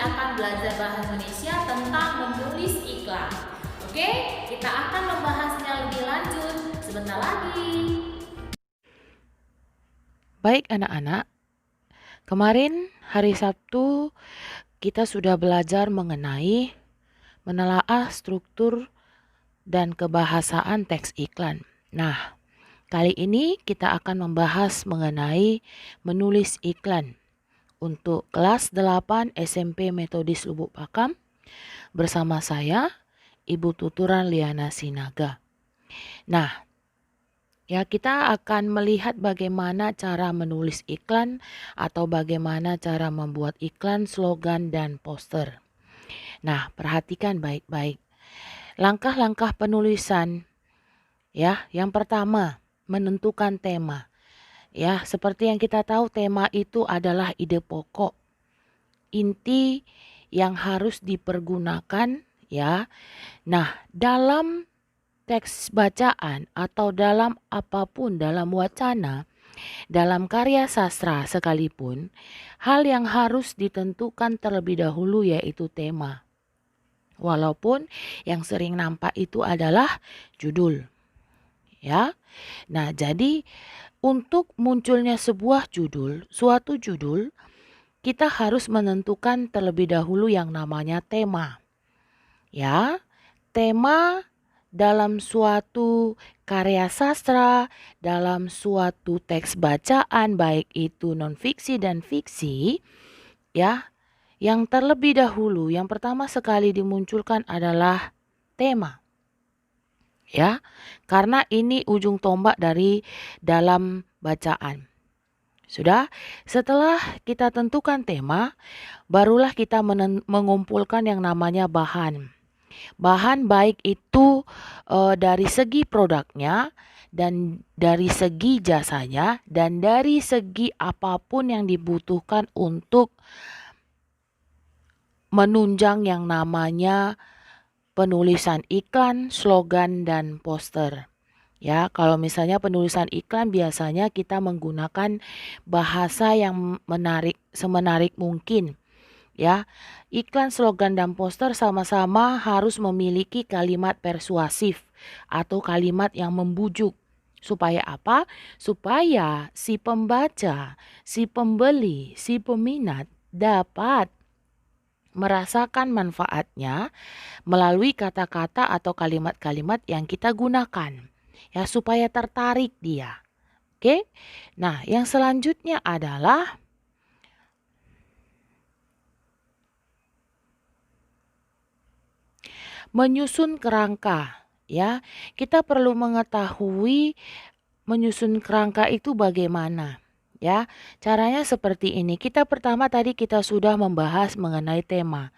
akan belajar bahasa Indonesia tentang menulis iklan. Oke, kita akan membahasnya lebih lanjut sebentar lagi. Baik anak-anak, kemarin hari Sabtu kita sudah belajar mengenai menelaah struktur dan kebahasaan teks iklan. Nah, kali ini kita akan membahas mengenai menulis iklan untuk kelas 8 SMP Metodis Lubuk Pakam bersama saya, Ibu Tuturan Liana Sinaga. Nah, kita akan melihat bagaimana cara menulis iklan atau bagaimana cara membuat iklan, slogan, dan poster. Nah, perhatikan baik-baik. Langkah-langkah penulisan, yang pertama, menentukan tema. Seperti yang kita tahu, tema itu adalah ide pokok, inti yang harus dipergunakan, Nah, dalam teks bacaan atau dalam apapun, dalam wacana, dalam karya sastra sekalipun, hal yang harus ditentukan terlebih dahulu yaitu tema. Walaupun yang sering nampak itu adalah judul. Nah, jadi untuk munculnya sebuah judul, suatu judul, kita harus menentukan terlebih dahulu yang namanya tema. Tema dalam suatu karya sastra, dalam suatu teks bacaan, baik itu non-fiksi dan fiksi, yang terlebih dahulu, yang pertama sekali dimunculkan adalah tema. Karena ini ujung tombak dari dalam bacaan. Sudah, setelah kita tentukan tema, barulah kita mengumpulkan yang namanya bahan. Bahan baik itu dari segi produknya dan dari segi jasanya dan dari segi apapun yang dibutuhkan untuk menunjang yang namanya penulisan iklan, slogan, dan poster. Kalau misalnya penulisan iklan biasanya kita menggunakan bahasa yang semenarik mungkin. Iklan, slogan, dan poster sama-sama harus memiliki kalimat persuasif atau kalimat yang membujuk. Supaya apa? Supaya si pembaca, si pembeli, si peminat dapat merasakan manfaatnya melalui kata-kata atau kalimat-kalimat yang kita gunakan. Supaya tertarik dia. Oke? Nah, yang selanjutnya adalah menyusun kerangka, Kita perlu mengetahui menyusun kerangka itu bagaimana, Caranya seperti ini. Kita sudah membahas mengenai tema.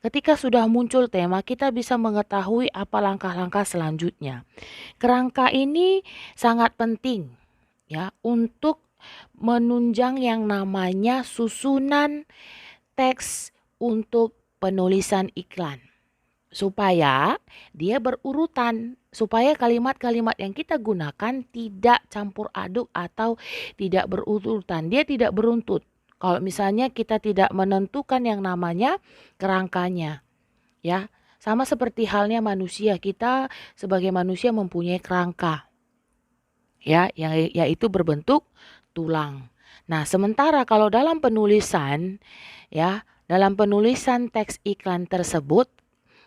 Ketika sudah muncul tema, kita bisa mengetahui apa langkah-langkah selanjutnya. Kerangka ini sangat penting, untuk menunjang yang namanya susunan teks untuk penulisan iklan. Supaya dia berurutan, supaya kalimat-kalimat yang kita gunakan tidak campur aduk atau tidak berurutan, dia tidak beruntut. Kalau misalnya kita tidak menentukan yang namanya kerangkanya, sama seperti halnya manusia, kita sebagai manusia mempunyai kerangka, yaitu berbentuk tulang. Nah, sementara kalau dalam penulisan, dalam penulisan teks iklan tersebut,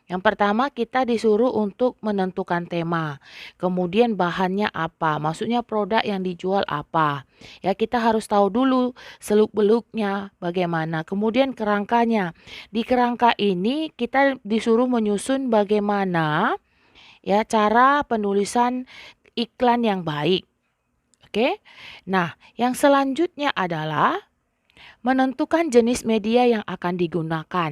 yang pertama kita disuruh untuk menentukan tema, kemudian bahannya apa, maksudnya produk yang dijual apa. Kita harus tahu dulu seluk-beluknya bagaimana, kemudian kerangkanya. Di kerangka ini kita disuruh menyusun bagaimana cara penulisan iklan yang baik. Oke. Nah, yang selanjutnya adalah menentukan jenis media yang akan digunakan.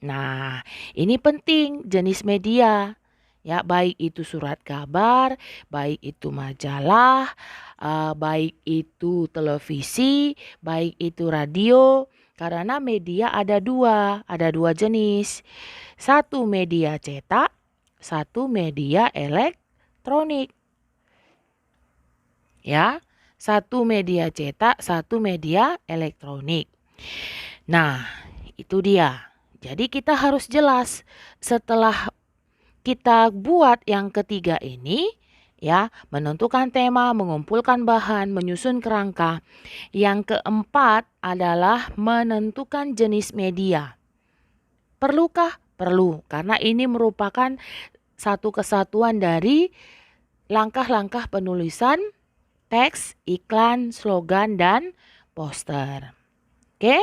Nah, ini penting jenis media. Baik itu surat kabar, baik itu majalah, baik itu televisi, baik itu radio. Karena media ada dua jenis. Satu media cetak, satu media elektronik. Satu media cetak, satu media elektronik. Nah, itu dia. Jadi kita harus jelas setelah kita buat yang ketiga ini, ya, menentukan tema, mengumpulkan bahan, menyusun kerangka. Yang keempat adalah menentukan jenis media. Perlukah? Perlu, karena ini merupakan satu kesatuan dari langkah-langkah penulisan teks, iklan, slogan, dan poster. Oke?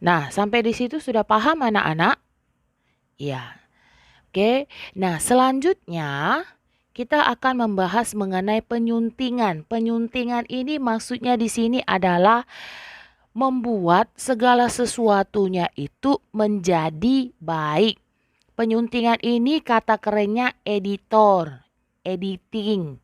Nah, sampai di situ sudah paham anak-anak? Ya. Oke. Nah, selanjutnya kita akan membahas mengenai penyuntingan. Penyuntingan ini maksudnya di sini adalah membuat segala sesuatunya itu menjadi baik. Penyuntingan ini kata kerennya editor, editing.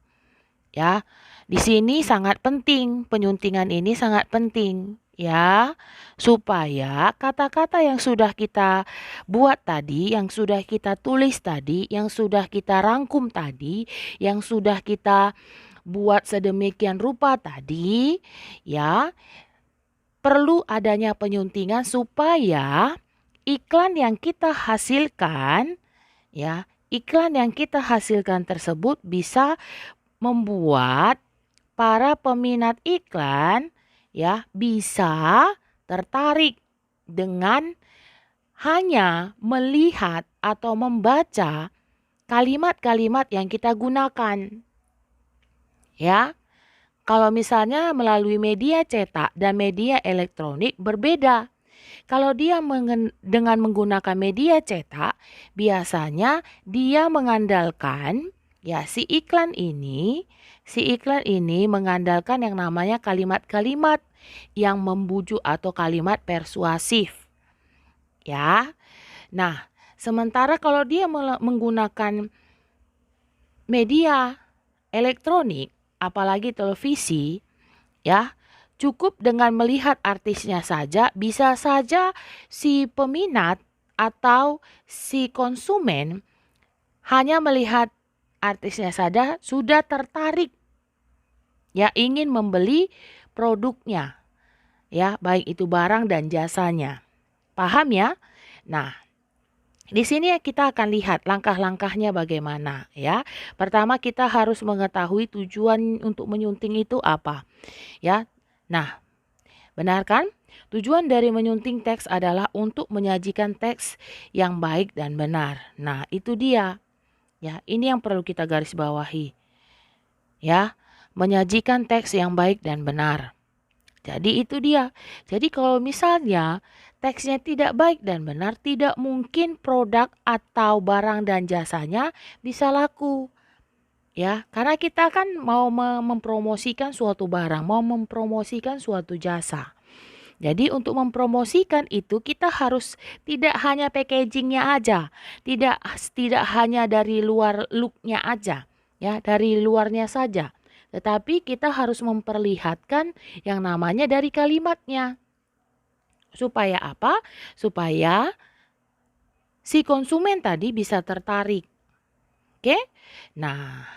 Ya. Di sini sangat penting, penyuntingan ini sangat penting, ya, supaya kata-kata yang sudah kita buat tadi, yang sudah kita tulis tadi, yang sudah kita rangkum tadi, yang sudah kita buat sedemikian rupa tadi, ya, perlu adanya penyuntingan supaya iklan yang kita hasilkan, ya, iklan yang kita hasilkan tersebut bisa membuat para peminat iklan, ya, bisa tertarik dengan hanya melihat atau membaca kalimat-kalimat yang kita gunakan. Ya. Kalau misalnya melalui media cetak dan media elektronik berbeda. Kalau dia dengan menggunakan media cetak, biasanya dia mengandalkan, ya, si iklan ini mengandalkan yang namanya kalimat-kalimat yang membujuk atau kalimat persuasif. Ya. Nah, sementara kalau dia menggunakan media elektronik, apalagi televisi, ya, cukup dengan melihat artisnya saja, bisa saja si peminat atau si konsumen hanya melihat artisnya saja sudah tertarik, ya, ingin membeli produknya, ya, baik itu barang dan jasanya. Paham ya? Nah, di sini kita akan lihat langkah-langkahnya bagaimana, ya. Pertama kita harus mengetahui tujuan untuk menyunting itu apa, ya. Nah, benar kan? Tujuan dari menyunting teks adalah untuk menyajikan teks yang baik dan benar. Nah, itu dia. Ya, ini yang perlu kita garis bawahi. Ya, menyajikan teks yang baik dan benar. Jadi itu dia. Jadi kalau misalnya teksnya tidak baik dan benar, tidak mungkin produk atau barang dan jasanya bisa laku. Ya, karena kita kan mau mempromosikan suatu barang, mau mempromosikan suatu jasa. Jadi untuk mempromosikan itu kita harus tidak hanya packagingnya aja, tidak hanya dari luar looknya aja, ya, dari luarnya saja. Tetapi kita harus memperlihatkan yang namanya dari kalimatnya. Supaya apa? Supaya si konsumen tadi bisa tertarik. Oke? Nah,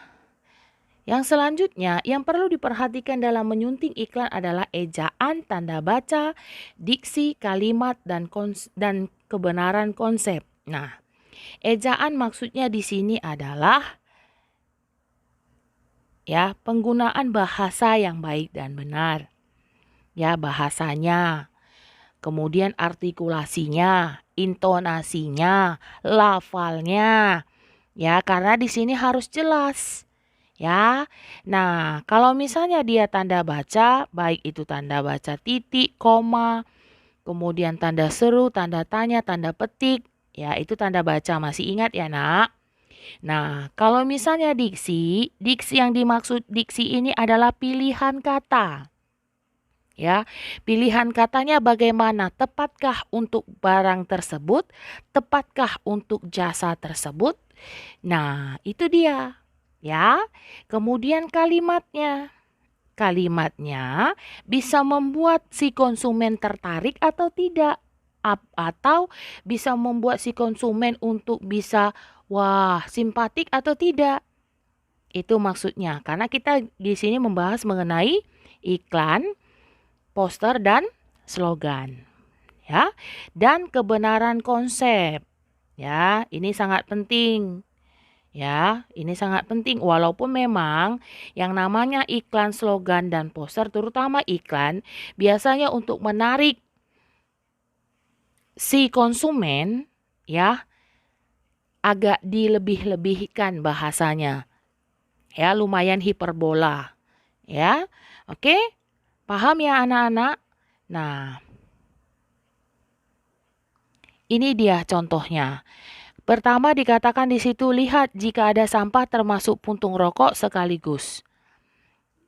yang selanjutnya yang perlu diperhatikan dalam menyunting iklan adalah ejaan, tanda baca, diksi, kalimat, dan kebenaran konsep. Nah, ejaan maksudnya di sini adalah, ya, penggunaan bahasa yang baik dan benar. Ya, bahasanya. Kemudian artikulasinya, intonasinya, lafalnya. Ya, karena di sini harus jelas. Ya. Nah, kalau misalnya dia tanda baca, baik itu tanda baca titik, koma, kemudian tanda seru, tanda tanya, tanda petik, ya, itu tanda baca. Masih ingat ya, Nak? Nah, kalau misalnya diksi yang dimaksud diksi ini adalah pilihan kata. Ya, pilihan katanya bagaimana? Tepatkah untuk barang tersebut? Tepatkah untuk jasa tersebut? Nah, itu dia. Ya, kemudian kalimatnya. Kalimatnya bisa membuat si konsumen tertarik atau tidak. Atau bisa membuat si konsumen untuk bisa, wah, simpatik atau tidak. Itu maksudnya. Karena kita di sini membahas mengenai iklan, poster, dan slogan. ya, dan kebenaran konsep. Ya, ini sangat penting. Ya, ini sangat penting walaupun memang yang namanya iklan, slogan dan poster, terutama iklan, biasanya untuk menarik si konsumen, ya, agak dilebih-lebihkan bahasanya. Ya, lumayan hiperbola. Ya. Oke? Paham ya anak-anak? Nah, ini dia contohnya. Pertama dikatakan di situ, lihat jika ada sampah termasuk puntung rokok sekaligus.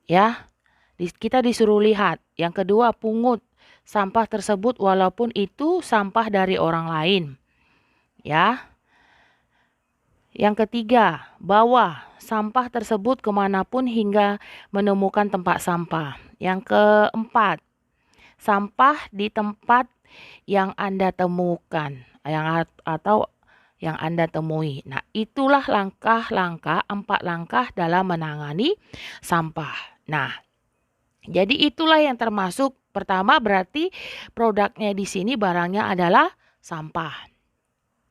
Ya, kita disuruh lihat. Yang kedua, pungut sampah tersebut walaupun itu sampah dari orang lain. Ya. Yang ketiga, bawa sampah tersebut kemanapun hingga menemukan tempat sampah. Yang keempat, sampah di tempat yang Anda temukan atau yang Anda temui. Nah, itulah langkah-langkah, 4 langkah dalam menangani sampah. Nah, jadi itulah yang termasuk pertama berarti produknya di sini barangnya adalah sampah.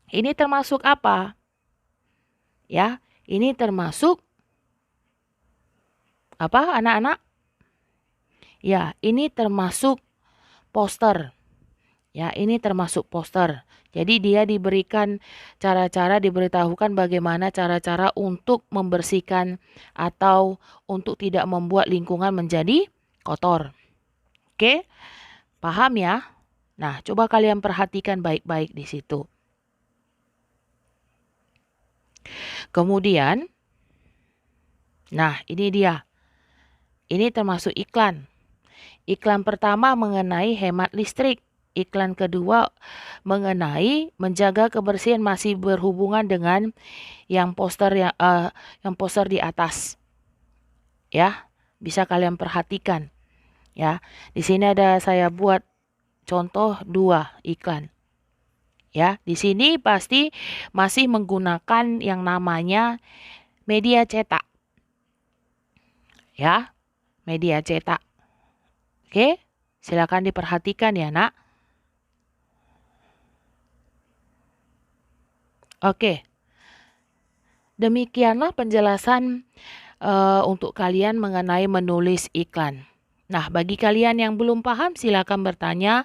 Ini termasuk apa? Ya, ini termasuk apa anak-anak? Ya, ini termasuk poster. Ya, ini termasuk poster. Jadi dia diberikan diberitahukan bagaimana cara-cara untuk membersihkan atau untuk tidak membuat lingkungan menjadi kotor. Oke? Paham ya? Nah, coba kalian perhatikan baik-baik di situ. Kemudian, nah ini dia. Ini termasuk iklan. Iklan pertama mengenai hemat listrik. Iklan kedua mengenai menjaga kebersihan, masih berhubungan dengan yang poster di atas. Ya, bisa kalian perhatikan. Ya, di sini ada saya buat contoh 2 iklan. Ya, di sini pasti masih menggunakan yang namanya media cetak. Ya, media cetak. Oke, silakan diperhatikan ya, Nak. Oke, demikianlah penjelasan untuk kalian mengenai menulis iklan. Nah, bagi kalian yang belum paham, silakan bertanya.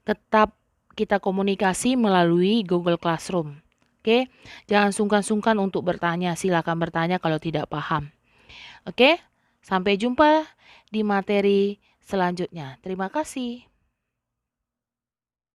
Tetap kita komunikasi melalui Google Classroom. Oke, jangan sungkan-sungkan untuk bertanya. Silakan bertanya kalau tidak paham. Oke, sampai jumpa di materi selanjutnya. Terima kasih.